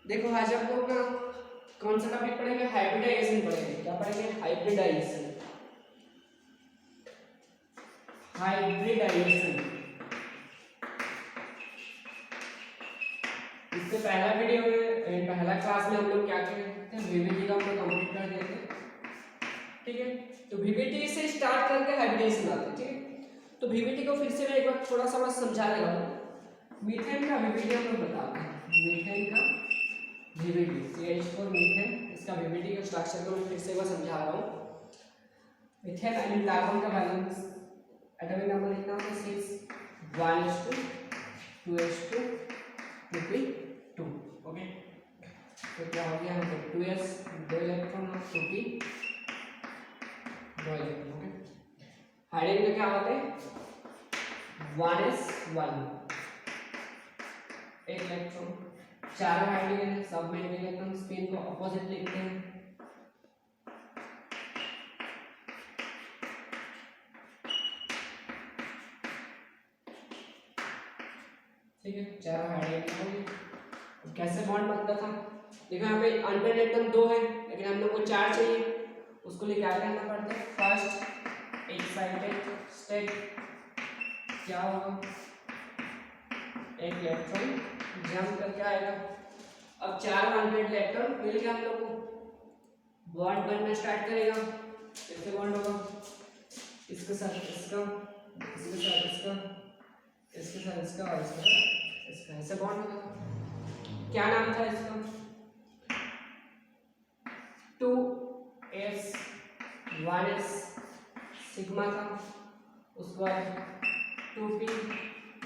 देखो आज आप लोग ना कौन सा टॉपिक पढ़ेंगे, हाइब्रिडाइजेशन पढ़ेंगे। क्या पढ़ेंगे? हाइब्रिडाइजेशन। हाइब्रिडाइजेशन इससे पहला वीडियो में, पहला क्लास में हम लोग क्या करते हैं, वीवीटी का हम लोग कंप्लीट कर देते हैं। ठीक है, तो वीवीटी से स्टार्ट करके हाइब्रिडाइजेशन आते हैं। ठीक है, तो वीवीटी को फिर से मैं एक बार थोड़ा सा मैं समझा दे रहा हूँ। मीथेन का वीवीटी हम लोग बताते हैं। मीथेन का वीवीटी CH4 मीथेन, इसका वीवीटी का स्ट्रक्चर को मैं फिर से एक बार समझा रहा हूँ। मीथेन यानी कार्बन का बैलेंस एटॉमिक नंबर लिखना है 6 1s2 2s2 2p2। ओके, तो क्या हो गया यहाँ पे 2s 2 इलेक्ट्रॉन और 2p 2 इलेक्ट्रॉन। ओके, हाइड्रोजन में क्या होते हैं 1s 1 एक इलेक्ट्रॉन, चार हाइड्रोजन है, सब में इलेक्ट्रॉन, स्पिन को अपोजिट लिखते हैं। ठीक है, चार हाइड्रोजन हो गए। कैसे बॉन्ड बनता था देखो, यहाँ पे अनपेड इलेक्ट्रॉन 2 है, लेकिन हम लोग को 4 चाहिए, उसके लिए क्या करना पड़ता है, फर्स्ट एक्साइटेड स्टेट क्या होगा, एक इलेक्ट्रॉन जंप करके आएगा। अब 4 अनपेड इलेक्ट्रॉन मिल गया हम लोग को, बॉन्ड बनना स्टार्ट करेगा। कैसे बॉन्ड होगा, इसके साथ इसका, इसके साथ इसका, इसके साथ इसका और इसके साथ इसका, ऐसे बॉन्ड होगा। क्या नाम था इसका, 2s 1s सिग्मा था, उसके बाद 2p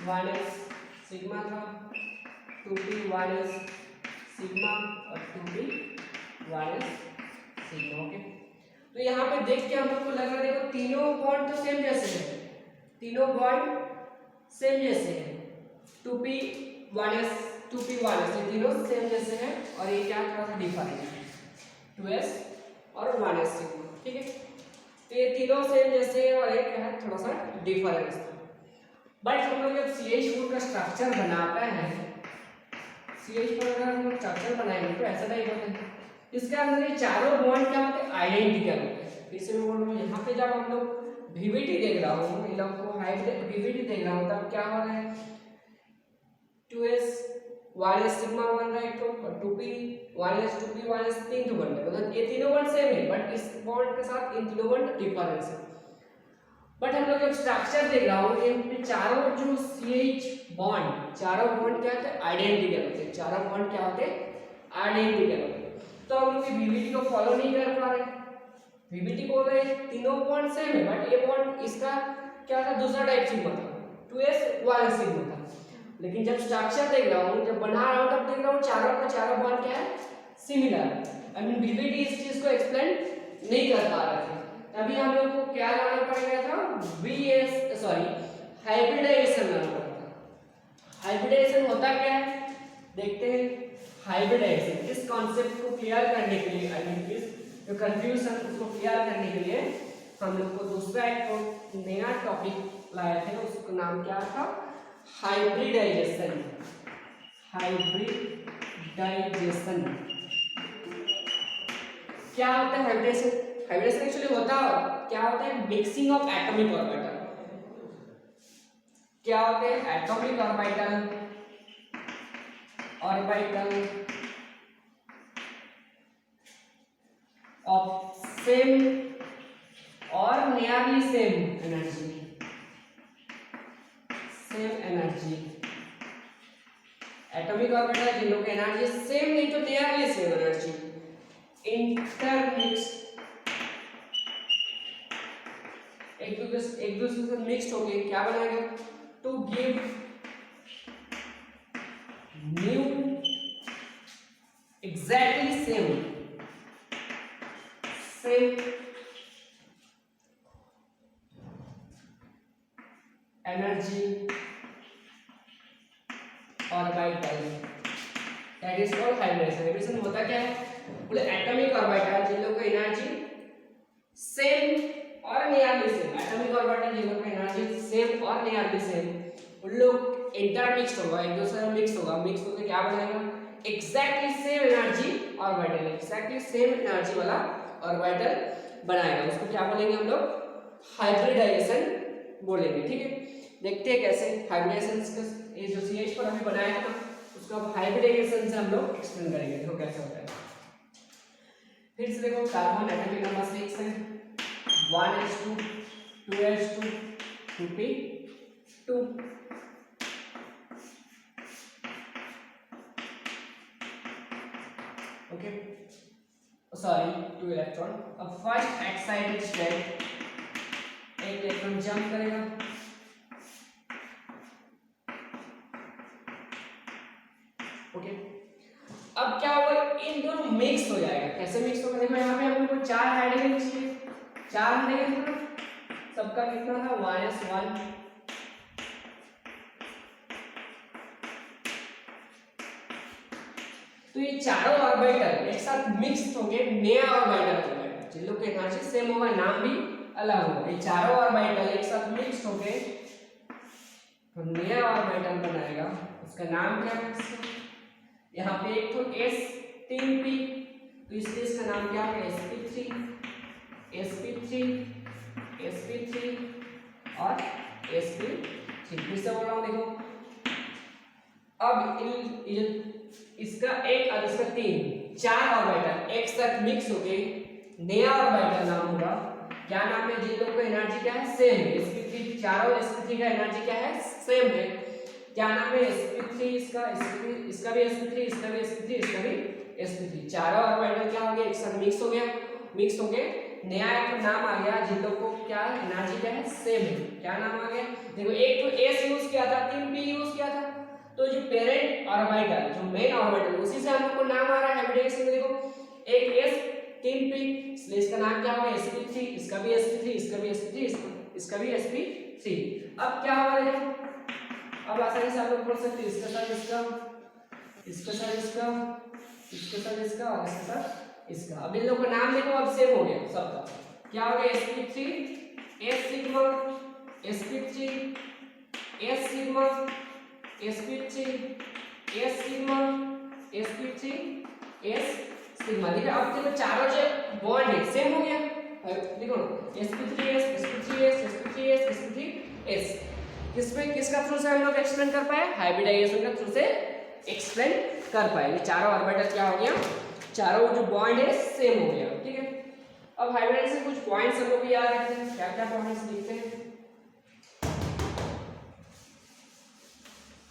1s सिग्मा था, 2p 1s सिग्मा और 2p 1s सिग्मा। ओके, तो यहाँ पे देख के हम लोग को लग रहा है, देखो तीनों बॉन्ड तो सेम जैसे हैं, तीनों बॉन्ड सेम जैसे हैं, 2p 1s 2p 1s ये तीनों सेम जैसे हैं, और ये क्या थोड़ा सा डिफरेंट है 2s और 1s सिग्मा। ठीक है, तो ये तीनों सेम जैसे हैं और एक है थोड़ा सा डिफरेंस। बट हम लोग जब CH4 का स्ट्रक्चर बनाते हैं, CH4 का हम लोग स्ट्रक्चर बनाएंगे तो ऐसा टाइप होता है, इसके अंदर ये चारों बॉन्ड क्या होते हैं, आइडेंटिकल होते हैं। फिर से मैं बोल रहा हूँ, यहाँ पे जब हम लोग VVT देख रहा हूँ, इन लोग को हाइब्रिड VVT देख रहा हूँ, तब क्या हो रहा है 2s 1s सिग्मा बन रहा है तो, और 2p 1s 2p 1s तीन तो बन रहे हैं, मतलब ये तीनों बॉन्ड सेम है, बट इस बॉन्ड के साथ इन तीनों बॉन्ड डिफरेंस है। बट हम लोग जब स्ट्रक्चर देख रहा हूँ, इन चारों जो CH बॉन्ड, चारों बॉन्ड क्या होते हैं, आइडेंटिकल होते हैं। चारों बॉन्ड क्या होते हैं, आइडेंटिकल होते हैं। तो हम लोग VVT को फॉलो नहीं कर पा रहे। VVT बोल रहे हैं तीनों बॉन्ड सेम है, बट ये बॉन्ड इसका क्या था, दूसरा टाइप सिग्मा था, 2s 1s सिग्मा था। लेकिन जब स्ट्रक्चर देख रहा हूँ, जब बना रहा हूँ, तब देख रहा हूँ चारों का चारों बॉन्ड क्या है, सिमिलर। आई मीन VVT इस चीज को एक्सप्लेन नहीं कर पा रहे थे, तभी हम लोग को क्या लाना पड़ेगा था, हाइब्रिडाइजेशन लाना पड़ता था। हाइब्रिडाइजेशन होता क्या है देखते हैं। हाइब्रिडाइजेशन इस कॉन्सेप्ट को क्लियर करने के लिए, आई मीन इस जो कंफ्यूजन उसको क्लियर करने के लिए हम लोग को दूसरा एक नया टॉपिक लाए थे, उसका नाम क्या था, हाइब्रिडाइजेशन। हाइब्रिडाइजेशन क्या होता है, हाइब्रिडेशन हाइब्रिडेशन एक्चुअली होता क्या होता है, मिक्सिंग ऑफ एटॉमिक ऑर्बिटल। क्या होते हैं, एटॉमिक ऑर्बिटल ऑफ सेम और nearly same energy, same energy. Atomic orbital जिन लोगों की एनर्जी सेम नहीं तो नियरली सेम एनर्जी, इंटरमिक्स, एक दूसरे से मिक्स्ड हो गए, क्या बनाएगा, to give new exactly same energy orbital, that is called hybridisation. Hybridisation होता क्या है, बोले एटॉमिक ऑर्बिटल जिन लोगों की एनर्जी सेम और नियरली सेम, एटॉमिक ऑर्बिटल जिन लोगों की एनर्जी सेम और नियरली सेम, उन लोग इंटरमिक्स्ड होगा, एक दूसरे में मिक्स होगा, मिक्स होकर क्या बनेगा, exactly same energy orbital, exactly same energy वाला ऑर्बिटल बनाएगा। उसको क्या बोलेंगे हम लोग? हाइब्रिडाइजेशन बोलेंगे। ठीक है, देखते हैं कैसे हाइब्रिडाइजेशन, ये जो CH पर अभी बनाया था उसको अब हाइब्रिडाइजेशन से हम लोग एक्सप्लेन करेंगे, देखो कैसे होता है। फिर से देखो कार्बन एटॉमिक नंबर 6 है, 1s2 2s2 2p2 okay, sorry 2 electron. अब फर्स्ट एक्साइटेड स्टेट, एक इलेक्ट्रॉन जंप करेगा, ओके। अब क्या होगा, इन दोनों मिक्स हो जाएगा। कैसे मिक्स होगा? देखो यहाँ पे हम लोग को 4 हाइड्रोजन चाहिए, 4 हाइड्रोजन, सबका कितना था? -1। तो ये चारों ऑर्बिटल एक साथ मिक्स होके नया ऑर्बिटल बनाएगा, जिन लोग के एनर्जी सेम होगा, नाम भी अलग होगा। ये चारों ऑर्बिटल एक साथ मिक्स होके तो नया ऑर्बिटल बनाएगा, उसका नाम क्या है? यहाँ पे एक तो s3p, तो इसलिए इसका नाम क्या है? sp3 sp3 sp3 और sp3। फिर से बोल रहा हूँ, देखो अब इसका एक और इसका 3, 4 ऑर्बिटल एक साथ मिक्स होके नया ऑर्बिटल नाम होगा। क्या नाम है? जिन लोगों का एनर्जी क्या है? सेम है। sp3, चारों sp3 का एनर्जी क्या है? सेम है। क्या नाम है? sp3, इसका sp3, इसका भी sp3, इसका भी sp3, इसका भी sp3। चारों ऑर्बिटल क्या हो गया? एक साथ मिक्स हो गया, मिक्स हो गए नया एक नाम आ गया, जिन लोगों को क्या एनर्जी क्या है? सेम है। क्या नाम आ गया? देखो एक तो s यूज किया था, 3p यूज किया था, तो जो पेरेंट ऑर्बिटल, जो मेन ऑर्बिटल, उसी से हम लोग को नाम आ रहा है हाइब्रिडाइजेशन में। देखो एक s 3p, इसलिए इसका नाम क्या होगा? sp3, इसका भी sp3, इसका भी sp3, इसका भी sp3। अब क्या होगा? देखो अब आसानी से आप लोग पढ़ सकते हैं, इसके साथ इसका, इसके साथ इसका, इसके साथ इसका और इसके साथ इसका। अब इन लोगों का नाम देखो अब सेम हो गया सबका। क्या हो गया? sp3 s sigma sp3 s sigma sp3 s sigma sp3 s sigma. देखिए अब देखो चारों जो बॉन्ड है सेम हो गया। देखो sp3s sp3s sp3s sp3s, किसमें किसका थ्रू से हम लोग एक्सप्लेन कर पाए? हाइब्रिडाइजेशन का थ्रू से एक्सप्लेन कर पाए। ये चारों ऑर्बिटल क्या हो गया? चारों जो बॉन्ड है सेम हो गया। ठीक है, अब हाइब्रिडाइजेशन कुछ पॉइंट्स हम लोग याद रखते हैं। क्या क्या पॉइंट्स लिखते हैं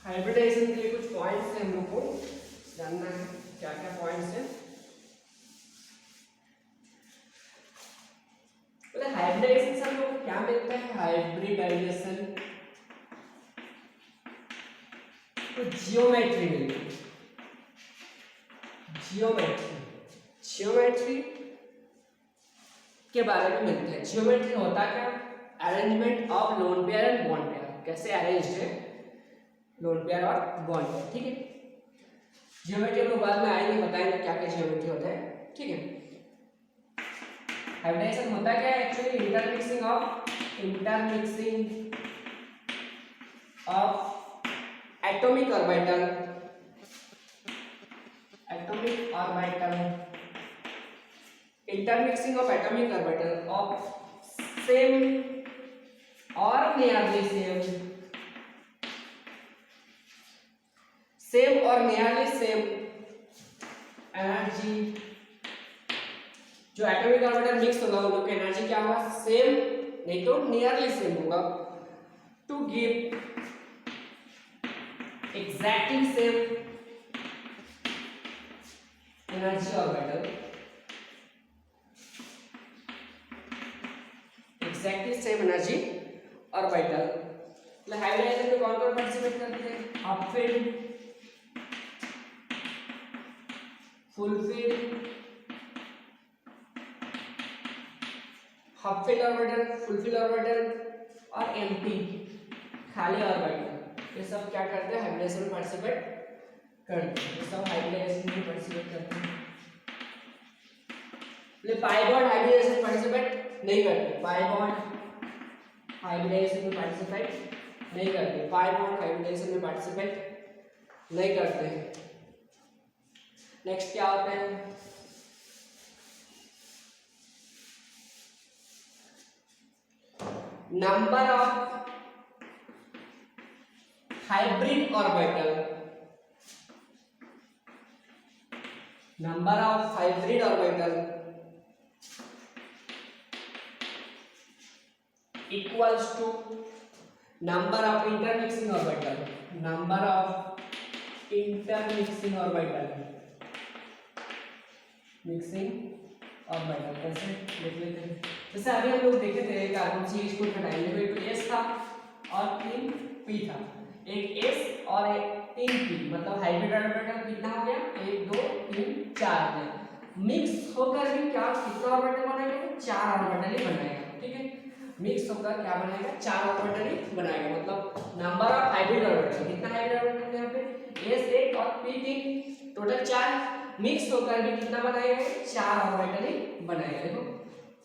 हाइब्रिडाइजेशन के लिए? कुछ पॉइंट्स हैं हम लोग को जानना है, क्या क्या पॉइंट्स हैं। बोले हाइब्रिडाइजेशन से हम लोग को क्या मिलता है? हाइब्रिडाइजेशन तो जियोमेट्री मिलती है, जियोमेट्री के बारे में मिलता है। जियोमेट्री होता क्या? Arrangement of lone pair and bond pair, कैसे अरेंज्ड है लोन पेयर और बॉन्ड पेयर। ठीक है, जियोमेट्री हम लोग बाद में आएंगे, बताएंगे क्या क्या जियोमेट्री होता है। ठीक है, हाइब्रिडाइजेशन होता क्या है? Actually intermixing of atomic orbital intermixing of atomic orbital of same or nearly same energy. जो एटॉमिक ऑर्बिटल मिक्स होगा उन लोग की एनर्जी क्या होगा? सेम नहीं तो नियरली सेम होगा, to give exactly same energy orbital, exactly same energy orbital. मतलब हाइब्रिडाइजेशन में कौन कौन पार्टिसिपेट करते हैं? Half filled, full filled, half filled orbital, full filled orbital और एम्प्टी खाली ऑर्बिटल। ये सब क्या करते हैं? हाइब्रिडाइजेशन में पार्टिसिपेट करते हैं। ये सब हाइब्रिडाइजेशन में पार्टिसिपेट करते हैं। ले पाई बॉन्ड हाइब्रिडाइजेशन में पार्टिसिपेट नहीं करते, पाई बॉन्ड हाइब्रिडाइजेशन में पार्टिसिपेट नहीं करते, पाई बॉन्ड हाइब्रिडाइजेशन में पार्टिसिपेट नहीं करते हैं। नेक्स्ट क्या होते हैं, number of hybrid orbital, number of hybrid orbital equals to number of intermixing orbital, number of intermixing orbital, mixing orbital कैसे लिख लेते हैं, जैसे अभी हम लोग देखे थे कार्बन सी इसको हटाएंगे तो एक एस था और 3 पी था, एक एस और एक 3 पी, मतलब हाइब्रिड ऑर्बिटल कितना हो गया, 1 2 3 4 है, मिक्स होकर भी क्या कितना ऑर्बिटल बनाएगा, 4 ऑर्बिटल ही बनाएगा, ठीक है, मिक्स होकर क्या बनाएगा, 4 ऑर्बिटल ही बनाएगा, मतलब नंबर ऑफ हाइब्रिड ऑर्बिटल, कितना हाइब्रिड ऑर्बिटल यहाँ पे एस 1 और पी 3, टोटल 4, मिक्स होकर भी कितना बनाएगा, 4 ऑर्बिटल ही बनाएगा, देखो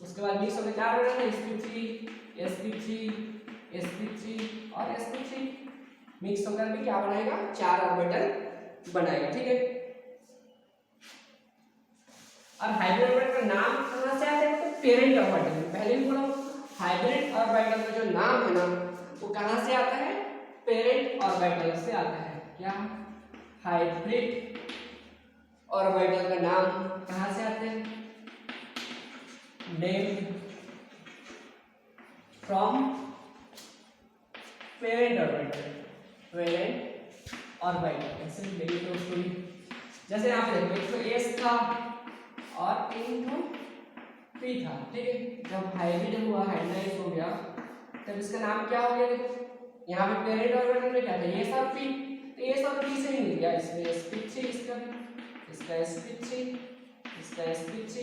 उसके बाद मिक्स होकर 4 ऑर्बिटल, sp3 sp3 sp3 और sp3, मिक्स होकर भी क्या बनाएगा, 4 ऑर्बिटल बनाएगा, ठीक है। और हाइब्रिड ऑर्बिटल का नाम कहां से आता है, तो पेरेंट ऑर्बिटल, पहले भी बोला हाइब्रिड ऑर्बिटल का जो नाम है ना वो कहां से आता है, पेरेंट ऑर्बिटल से आता है, क्या हाइब्रिड ऑर्बिटल का नाम कहां से आते हैं, name from parent orbital, parent orbital, ऐसे मेरी तो स्टोरी, जैसे यहाँ पे देखो एक तो एस था और 3 तो पी था, ठीक है, जब हाइब्रिड हुआ हाइब्रिडाइज हो गया तब इसका नाम क्या हो गया, देखो यहाँ पे पेरेंट ऑर्बिटल में क्या था, एस और पी, तो एस और पी से ही मिल गया, इसमें sp3 इसका sp3 इसका sp3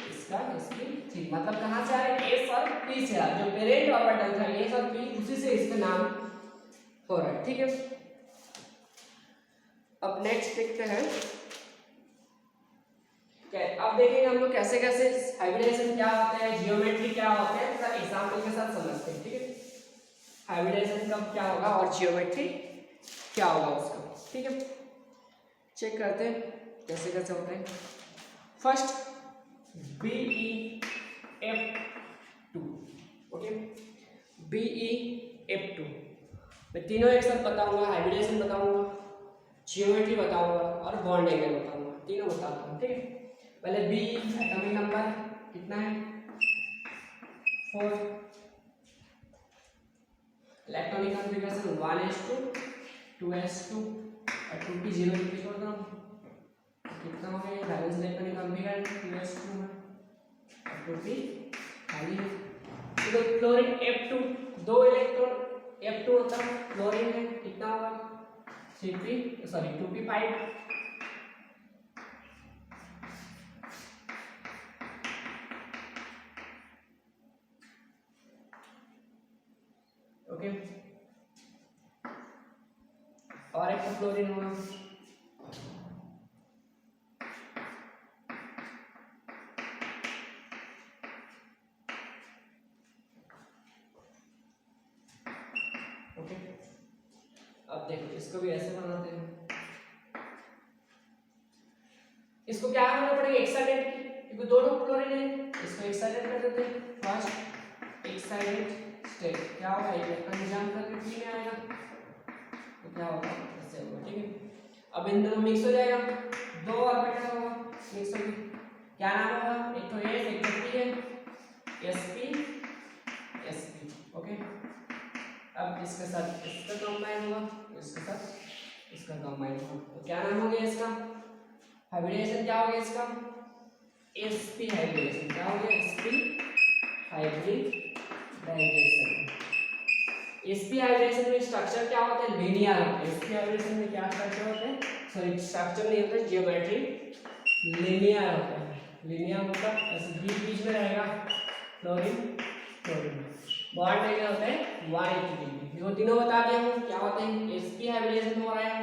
इसका sp3, मतलब कहाँ से आ रहा है, एस और पी से आ रहा है, जो पेरेंट ऑर्बिटल था एस और पी उसी से इसका नाम हो रहा है, ठीक है। अब नेक्स्ट देखते हैं, अब देखेंगे हम लोग कैसे कैसे हाइब्रिडाइजेशन क्या होता है, जियोमेट्री क्या होता है, थोड़ा एग्जांपल के साथ समझते हैं, ठीक है, हाइब्रिडाइजेशन कब क्या होगा और जियोमेट्री क्या होगा उसका, ठीक है, चेक करते हैं कैसे कैसे होता है। फर्स्ट BeF2, ओके, BeF2 मैं तीनों एक साथ बताऊंगा, हाइब्रिडाइजेशन बताऊंगा, जियोमेट्री बताऊंगा और बॉन्ड एंगल बताऊंगा, तीनों बताता हूँ, ठीक है। पहले बी एटॉमिक नंबर कितना है, 4, इलेक्ट्रॉनिक कॉन्फ़िगरेशन 1s2 2s2 और 2p 0 लिख छोड़ दो, कितना हो गया, बैलेंस इलेक्ट्रॉनिक कॉन्फ़िगरेशन 2s2 में और 2p खाली है, तो क्लोरीन F2 दो इलेक्ट्रॉन F2 होता है, क्लोरीन है कितना होगा 3p सॉरी 2p5, ओके, और एक क्लोरीन होगा, ओके। अब देखो इसको भी ऐसे बनाते हैं, इसको क्या करना पड़ेगा, एक्साइटेड, क्योंकि दोनों क्लोरीन है, इसको एक्साइटेड कर देते हैं, फर्स्ट एक्साइटेड स्टेट क्या होगा, इलेक्ट्रॉन जंप करके पी में आएगा, तो क्या होगा ऐसे होगा, ठीक है। अब इन दोनों मिक्स हो जाएगा, दो ऑर्बिटल होगा मिक्स होगी, क्या नाम होगा, एक तो एस एक तो पी है, sp ओके। अब इसके साथ इसका कंबाइन होगा, इसके साथ इसका कंबाइन होगा, तो क्या नाम हो गया इसका, हाइब्रिडाइजेशन क्या हो गया इसका, sp हाइब्रिडाइजेशन, क्या हो गया sp हाइब्रिडाइजेशन। sp हाइब्रिडेशन में स्ट्रक्चर क्या होता है, लीनियर होता है, sp हाइब्रिडेशन में क्या स्ट्रक्चर होता है, सॉरी स्ट्रक्चर नहीं होता, जियोमेट्री लीनियर होता है, लीनियर मतलब ऐसे बीच में रहेगा, क्लोरीन क्लोरीन, बॉन्ड एंगल होता है 180 डिग्री, देखो तीनों बता दिया हूं क्या होते हैं, sp हाइब्रिडेशन हो रहा है,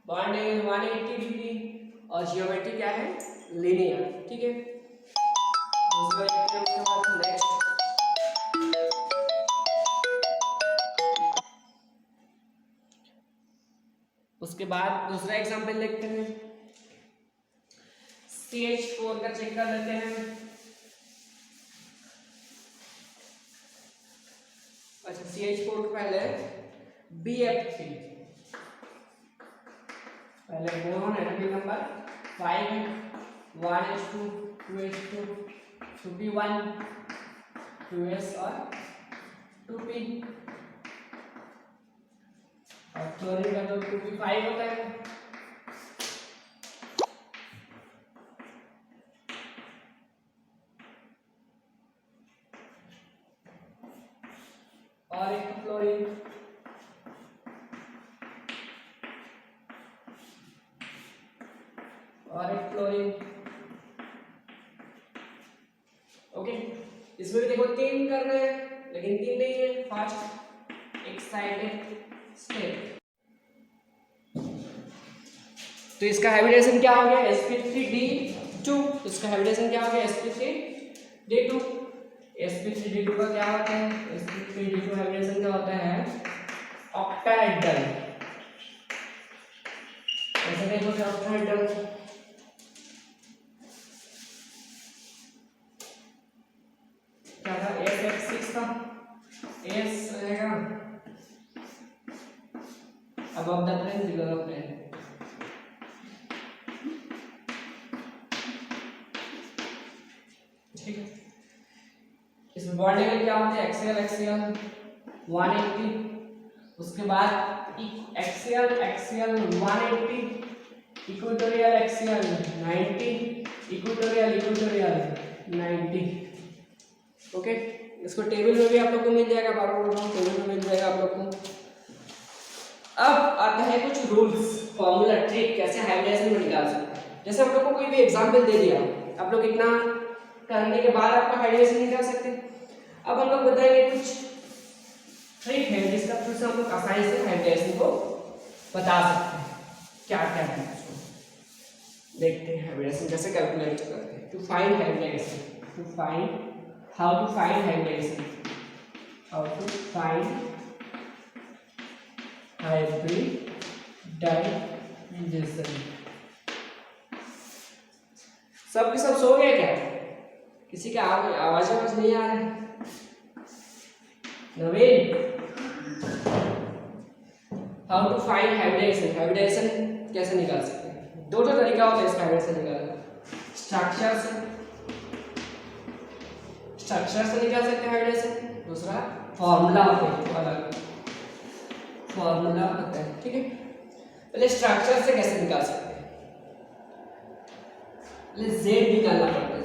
बॉन्ड एंगल 180 डिग्री और जियोमेट्री क्या है, लीनियर, ठीक है। नेक्स्ट उसके बाद दूसरा एग्जांपल देखते हैं, CH4 का चेक कर लेते हैं। अच्छा CH4 को पहले BF3, पहले बोरॉन एटॉमिक नंबर 5 है, 1s2 2s2 2p1 2s और 2p, और क्लोरीन का तो 2p5 होता है। और एक क्लोरीन, और एक क्लोरीन। ओके, इसमें भी देखो 3 कर रहे हैं, लेकिन 3 नहीं है, फर्स्ट एक्साइटेड स्टेट। तो इसका हाइब्रिडेशन क्या हो गया sp3d2, इसका हाइब्रिडेशन क्या हो गया sp3d2। sp3d2 का क्या होता है, sp3d2 हाइब्रिडेशन क्या होता है ऑक्टाहेड्रल। ऐसे देखो कि ऑक्टाहेड्रल क्या था, sf6 था, s रहेगा above the plane below the plane। ठीक है, इसमें बॉन्ड एंगल क्या होता है एक्सियल एक्सियल 180, उसके बाद axial axial 180, equatorial axial 90, equatorial equatorial 90। Okay, इसको टेबल में भी आप लोग को मिल जाएगा, बार-बार टेबल में मिल जाएगा आप लोग को। अब आता है कुछ रूल्स, फॉर्मूला, ट्रिक, कैसे हाइब्रिडेशन में निकाल सकते हैं। जैसे हम लोग को कोई भी एग्जांपल दे दिया, आप लोग इतना करने के बाद आपका हाइब्रिडेशन निकाल सकते हैं। अब हम लोग बताएंगे कुछ ट्रिक है जिसका थ्रू से हम लोग आसानी से हाइब्रिडेशन को बता सकते हैं। क्या क्या है उसको देखते हैं, हाइब्रिडेशन कैसे कैलकुलेट करते हैं। To find hybridisation, to find, how to find hybridisation, how to find hybridisation. सब के सब सो गए क्या? किसी का आवाज नहीं आ रहा है? Naveen, how to find hybridisation, hybridisation कैसे निकाल सकते हैं? दो तरीका होता है इसका हाइब्रिडेशन निकालने का। स्ट्रक्चर से निकाल सकते हैं हाइब्रिडेशन, दूसरा फॉर्मूला होता है, तो अलग फॉर्मूला होता है। ठीक है, पहले स्ट्रक्चर से कैसे निकाल सकते हैं, पहले जेड निकालना पड़ता है।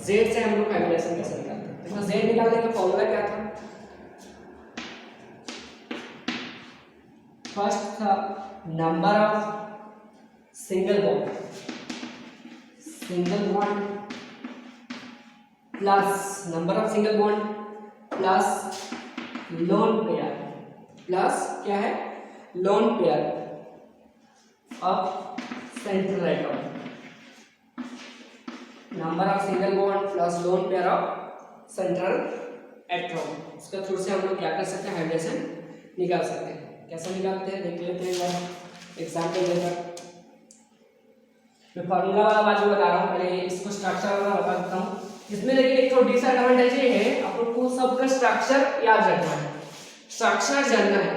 जेड से हम लोग हाइब्रिडेशन कैसे निकालते हैं? देखो जेड निकालने का फॉर्मूला क्या था, फर्स्ट था number of single bond plus number of single bond plus lone pair, plus क्या है lone pair of central atom, number of single bond plus lone pair of central atom. उसके through से हम लोग क्या कर सकते हैं, हाइब्रिडेशन निकाल सकते हैं। कैसे निकालते हैं देख लेते हैं एग्जाम्पल लेकर। मैं फॉर्मूला वाला बात बता रहा हूँ, पहले इसको स्ट्रक्चर वाला बता देता हूँ। इसमें लेकिन एक तो डिसएडवांटेज ये है, आप लोग को सबका स्ट्रक्चर याद रखना है, स्ट्रक्चर जानना है।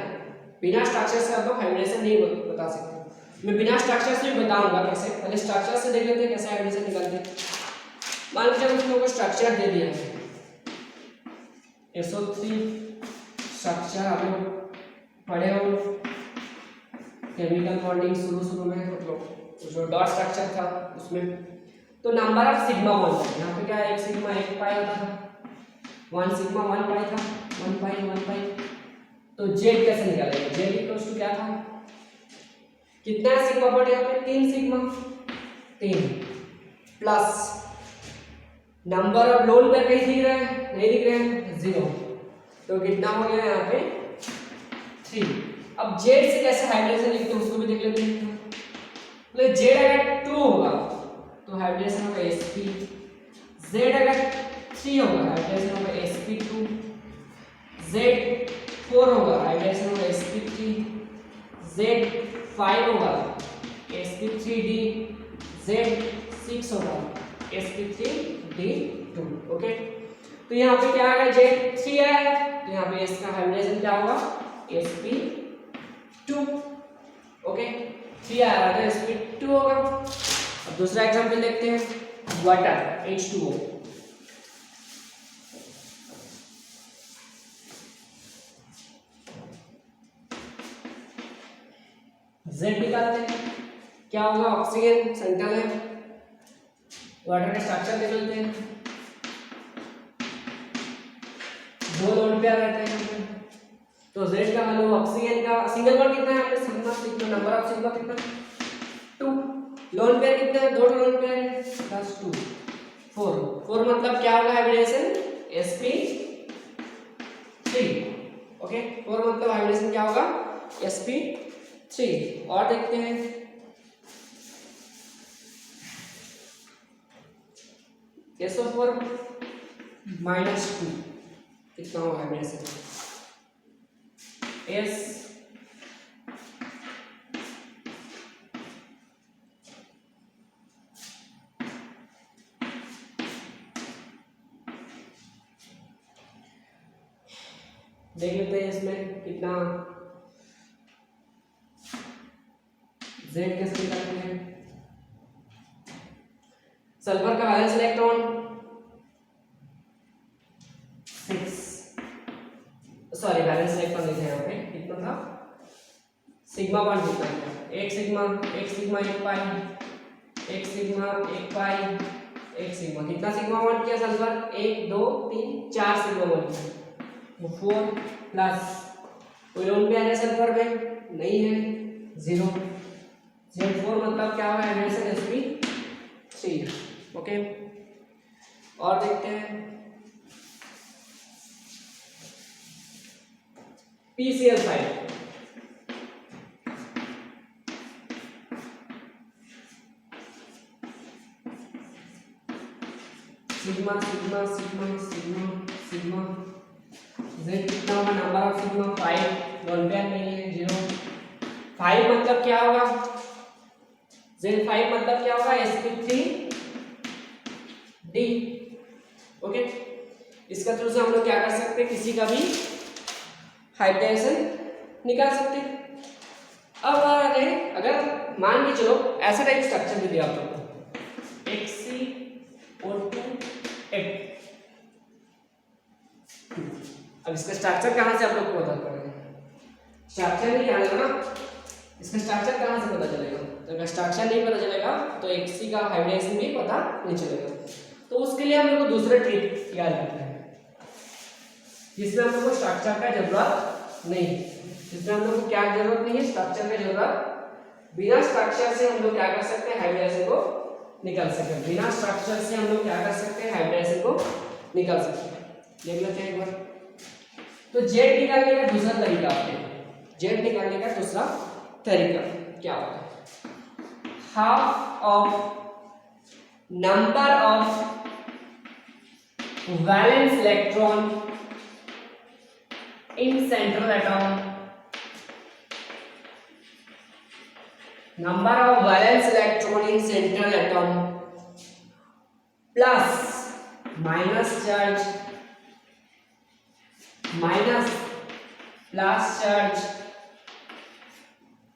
बिना स्ट्रक्चर से आप लोग हाइब्रिडेशन नहीं बता सकते। मैं बिना स्ट्रक्चर से भी बताऊंगा कैसे, पहले स्ट्रक्चर से देख लेते हैं कैसे हाइब्रिडेशन निकालते हैं। मान लीजिए कुछ लोगों को स्ट्रक्चर दे दिया है, SO3 स्ट्रक्चर आप लोग पढ़े हो केमिकल बॉन्डिंग शुरू में, मतलब जो डॉट स्ट्रक्चर था उसमें। तो नंबर ऑफ सिग्मा बॉन्ड, यहाँ पे क्या है, एक सिग्मा एक पाई होता था, 1 सिग्मा 1 पाई था, 1 पाई। तो जेड कैसे निकालेंगे, जेड इक्वल्स टू क्या था, कितना सिग्मा बॉन्ड यहाँ पे 3 sigma 3 plus number of lone pair कहीं दिख रहा है, नहीं दिख रहे हैं, 0। तो कितना हो गया यहाँ पे 3। अब जेड से कैसे हाइब्रिडेशन लिखते हैं उसको भी देख लेते हैं। मतलब जेड अगर 2 होगा तो हाइब्रिडेशन होगा sp, जेड अगर 3 होगा हाइब्रिडेशन होगा sp2, जेड 4 होगा हाइब्रिडेशन होगा sp3, जेड 5 होगा sp3d, जेड 6 6 होगा, sp3d2। ओके, तो यहाँ पे क्या आएगा, Z3 है, तो यहाँ पे इसका हाइब्रिडेशन क्या होगा, sp2। ओके, 3 आया तो sp2 होगा। अब दूसरा एग्जांपल देखते हैं, वाटर H2O। Z निकालते हैं, क्या होगा, ऑक्सीजन सेंट्रल है, वाटर का स्ट्रक्चर देख लेते हैं, 2 लोन पेयर रहते हैं, तो Z का वैल्यू ऑक्सीजन का सिंगल बॉन्ड कितना है, आपने sigma sigma number of sigma कितना 2, लोन पेयर कितना है, 2 लोन पेयर है, प्लस 2 4 मतलब क्या होगा हाइब्रिडेशन sp3। ओके, 4 मतलब हाइब्रिडेशन क्या होगा, sp3। और देखते हैं, SO4 -2 कितना होगा हाइब्रिडेशन, S देख लेते हैं इसमें कितना, Z कैसे निकालते हैं, सल्फर का valence electron 6, sorry valence electron लिखे यहाँ पे, कितना था, सिग्मा बॉन्ड कितना था, एक सिग्मा एक पाई, एक सिग्मा एक पाई, एक सिग्मा, कितना सिग्मा बॉन्ड किया सल्फर, 1 2 3 4 सिग्मा बॉन्ड किया, 4 प्लस कोई लोन पे है सल्फर में नहीं है, 0, Z4 मतलब क्या होगा हाइब्रिडेशन sp3। ओके, और देखते हैं, PCl5 sigma sigma sigma sigma sigma, Z कितना होगा, number of sigma 5, lone pair नहीं है, 0, 5 मतलब क्या होगा, Z5 मतलब क्या होगा, sp3d। ओके, इसका थ्रू से हम लोग क्या कर सकते हैं, किसी का भी हाइब्रिडेशन निकाल सकते हैं। अब अगर मान के चलो ऐसा टाइप स्ट्रक्चर भी दिया आप लोग को, HCO2H, अब इसका स्ट्रक्चर कहाँ से आप लोग को पता करेंगे, स्ट्रक्चर नहीं आएगा ना, इसका स्ट्रक्चर कहाँ से पता चलेगा, तो अगर स्ट्रक्चर नहीं पता चलेगा तो Hc का हाइब्रिडेशन भी पता नहीं चलेगा। तो उसके लिए हम लोग को दूसरा ट्रिक याद रखना है, जिसमें हम लोग को स्ट्रक्चर का जरूरत नहीं है, जिसमें हम लोग को क्या जरूरत नहीं है, स्ट्रक्चर का जरूरत, बिना स्ट्रक्चर से हम लोग क्या कर सकते हैं, हाइब्रिडेशन को निकाल सकते हैं, बिना स्ट्रक्चर से हम लोग क्या कर सकते हैं, हाइब्रिडेशन को निकाल सकते हैं। देख लेते हैं एक बार, तो Z निकालने का दूसरा तरीका आपने, Z निकालने का दूसरा तरीका क्या होता है, half of number of valence electron in central atom, number of valence electron in central atom plus minus charge minus plus charge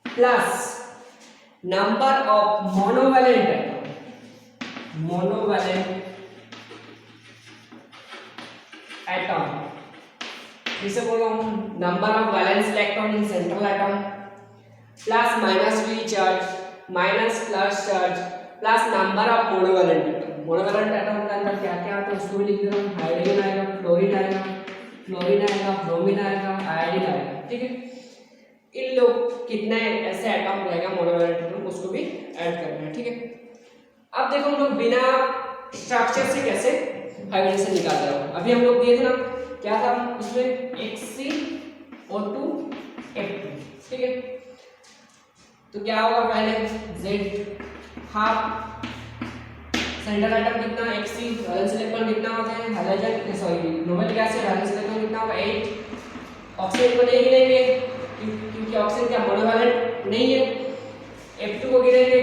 plus number of monovalent atom, जिसे बोल रहा हूं number of valence electron in central atom plus minus free charge minus plus charge plus number of monovalent atom. Monovalent atom के अंदर क्या क्या आता है उसको भी लिख दे रहा हूं, हाइड्रोजन आएगा, फ्लोरीन आएगा, ब्रोमीन आएगा, आयोडीन आएगा, ठीक है। इन लोग कितने ऐसे एटॉम रहेगा मोनोवैलेंट एटॉम, उसको भी ऐड करना है, ठीक है। अब देखो हम लोग बिना स्ट्रक्चर से कैसे हाइब्रिडेशन निकालते हैं, अभी हम लोग दिए थे ना, क्या था उसमें HCO2H2, ठीक है। तो क्या होगा, पहले Z हाफ सेंट्रल एटम कितना, Hc वैलेंस इलेक्ट्रॉन कितना होते हैं, हाइड्रोजन सॉरी नोबेल गैस से वैलेंस इलेक्ट्रॉन कितना होगा 8, ऑक्सीजन को नहीं गिनेंगे क्योंकि ऑक्सीजन क्या मोनोवैलेंट नहीं है, F2 को गिनेंगे